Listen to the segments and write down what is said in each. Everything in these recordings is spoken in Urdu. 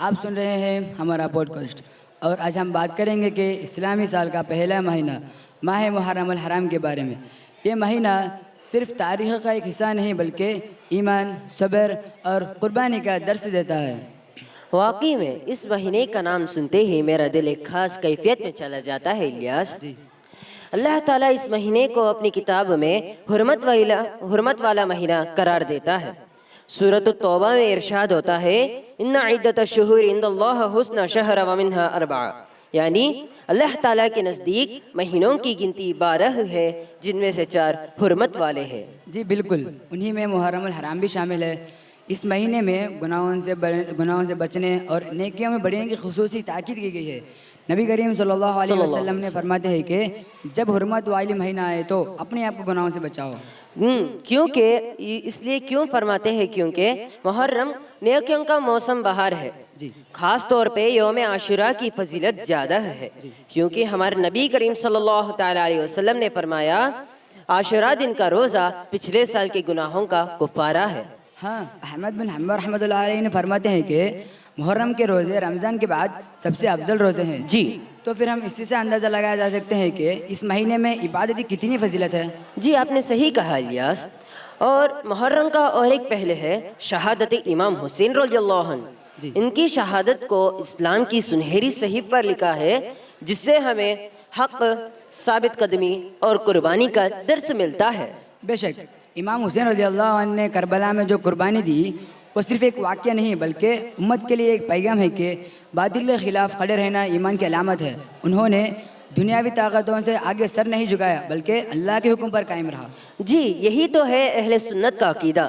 آپ سن رہے ہیں ہمارا پوڈ کاسٹ، اور آج ہم بات کریں گے کہ اسلامی سال کا پہلا مہینہ ماہ محرم الحرام کے بارے میں۔ یہ مہینہ صرف تاریخ کا ایک حصہ نہیں بلکہ ایمان، صبر اور قربانی کا درس دیتا ہے۔ واقعی میں اس مہینے کا نام سنتے ہی میرا دل ایک خاص کیفیت میں چلا جاتا ہے الیاس۔ اللہ تعالیٰ اس مہینے کو اپنی کتاب میں حرمت والا مہینہ قرار دیتا ہے۔ سورۃ التوبہ میں ارشاد ہوتا ہے ان عدۃ الشہور عند اللہ حسن شہر ومنہا اربع، یعنی اللہ تعالیٰ کے نزدیک مہینوں کی گنتی 12 ہے جن میں سے 4 حرمت والے ہیں۔ جی بالکل، انہی میں محرم الحرام بھی شامل ہے۔ اس مہینے میں گناہوں سے بچنے اور نیکیوں میں بڑھنے کی خصوصی تاکید کی گئی ہے۔ نبی کریم صلی اللہ علیہ وسلم نے فرماتے ہیں کہ جب حرمت والی مہینہ آئے تو اپنے آپ کو گناہوں سے بچاؤ۔ کیونکہ اس لیے کیوں فرماتے ہیں؟ کیونکہ محرم نیکیوں کا موسم بہار ہے۔ خاص طور پہ یوم عاشورہ کی فضیلت زیادہ ہے، کیونکہ ہمارے نبی کریم صلی اللہ تعالیٰ علیہ وسلم نے فرمایا عاشورہ دن کا روزہ پچھلے سال کے گناہوں کا کفارہ ہے۔ ہاں، احمد بن حنبل رحمۃ اللہ علیہ نے فرماتے ہیں کہ محرم کے روزے رمضان کے بعد سب سے افضل روزے ہیں۔ جی، تو پھر ہم اسی سے اندازہ لگایا جا سکتے ہیں کہ اس مہینے میں عبادت کی کتنی فضیلت ہے۔ جی آپ نے صحیح کہا الیاس۔ اور محرم کا اور ایک پہلے ہے شہادت امام حسین رضی اللہ عنہ۔ ان کی شہادت کو اسلام کی سنہری صحیفہ پر لکھا ہے، جس سے ہمیں حق، ثابت قدمی اور قربانی کا درس ملتا ہے۔ بے شک امام حسین رضی اللہ عنہ نے کربلا میں جو قربانی دی وہ صرف ایک واقعہ نہیں بلکہ امت کے لیے ایک پیغام ہے کہ باطل کے خلاف کھڑے رہنا ایمان کی علامت ہے۔ انہوں نے دنیاوی طاقتوں سے آگے سر نہیں جھکایا بلکہ اللہ کے حکم پر قائم رہا۔ جی یہی تو ہے اہل سنت کا عقیدہ۔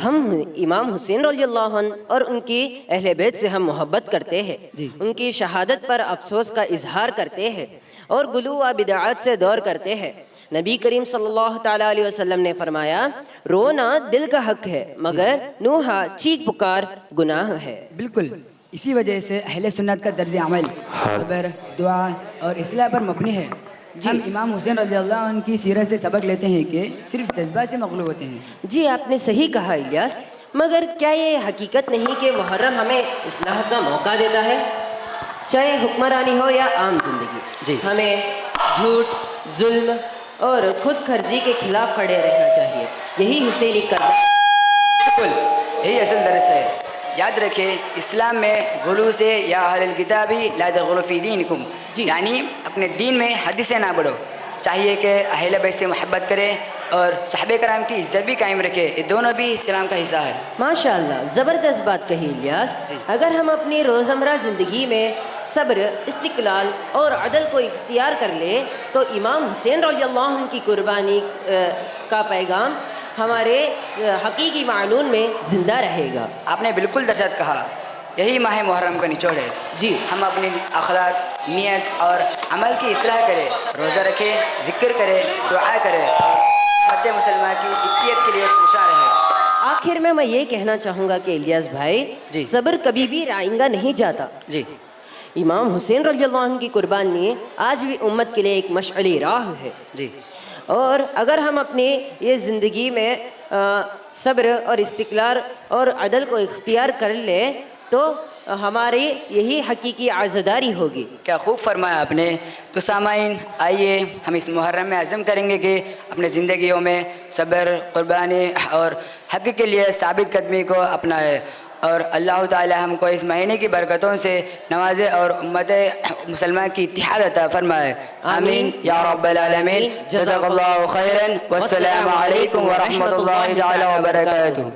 ہم امام حسین رضی اللہ عنہ اور ان کی اہل بیت سے ہم محبت کرتے ہیں، ان کی شہادت پر افسوس کا اظہار کرتے ہیں اور غلو و بدعات سے دور کرتے ہیں۔ نبی کریم صلی اللہ تعالیٰ علیہ وسلم نے فرمایا رونا دل کا حق ہے مگر نوحہ چیخ پکار گناہ ہے۔ بالکل، اسی وجہ سے اہل سنت کا طرز عمل صبر، دعا اور اصلاح پر مبنی ہے۔ ہم امام حسین رضی اللہ عنہ کی سیرت سے سبق لیتے ہیں کہ صرف جذبات سے مغلوب ہوتے ہیں۔ جی آپ نے صحیح کہا الیاس، مگر کیا یہ حقیقت نہیں کہ محرم ہمیں اصلاح کا موقع دیتا ہے؟ چاہے حکمرانی ہو یا عام زندگی، ہمیں جھوٹ، ظلم اور خود غرضی کے خلاف کھڑے رہنا چاہیے۔ یہی حسینی کردار۔ بالکل، یہی اصل درس ہے۔ یاد رکھیں اسلام میں غلو سے یا اہل الکتابی لا تغلو فی دینکم، یعنی اپنے دین میں حد سے نہ بڑھو۔ چاہیے کہ اہل بیت سے محبت کرے اور صحابہ کرام کی عزت بھی قائم رکھے، یہ دونوں بھی اسلام کا حصہ ہے۔ ماشاءاللہ، زبردست بات کہی الیاس۔ اگر ہم اپنی روزمرہ زندگی میں صبر، استقلال اور عدل کو اختیار کر لے تو امام حسین رضی اللہ عنہ کی قربانی کا پیغام ہمارے حقیقی معنون میں زندہ رہے گا۔ آپ نے بالکل درست کہا، یہی ماہ محرم کا نچوڑ ہے۔ جی ہم اپنی اخلاق، نیت اور عمل کی اصلاح کریں، روزہ رکھے، ذکر کرے، دعا کرے اور امت مسلمہ کی اتحاد کے لیے کوشاں رہے۔ آخر میں یہ کہنا چاہوں گا کہ الیاس بھائی، صبر کبھی بھی رائنگا نہیں جاتا۔ جی، امام حسین رضی اللہ عنہ کی قربانی آج بھی امت کے لیے ایک مشعل راہ ہے۔ جی، اور اگر ہم اپنی یہ زندگی میں صبر اور استقلال اور عدل کو اختیار کر لیں تو ہماری یہی حقیقی عزاداری ہوگی۔ کیا خوب فرمایا آپ نے۔ تو سامعین، آئیے ہم اس محرم میں عزم کریں گے کہ اپنے زندگیوں میں صبر، قربانی اور حق کے لیے ثابت قدمی کو اپنائے، اور اللہ تعالی ہم کو اس مہینے کی برکتوں سے نوازے اور امت مسلمہ کی اتحاد عطا فرمائے۔ آمین یا رب العالمین۔ جزاک اللہ خیرا، والسلام علیکم ورحمۃ اللہ تعالی وبرکاتہ۔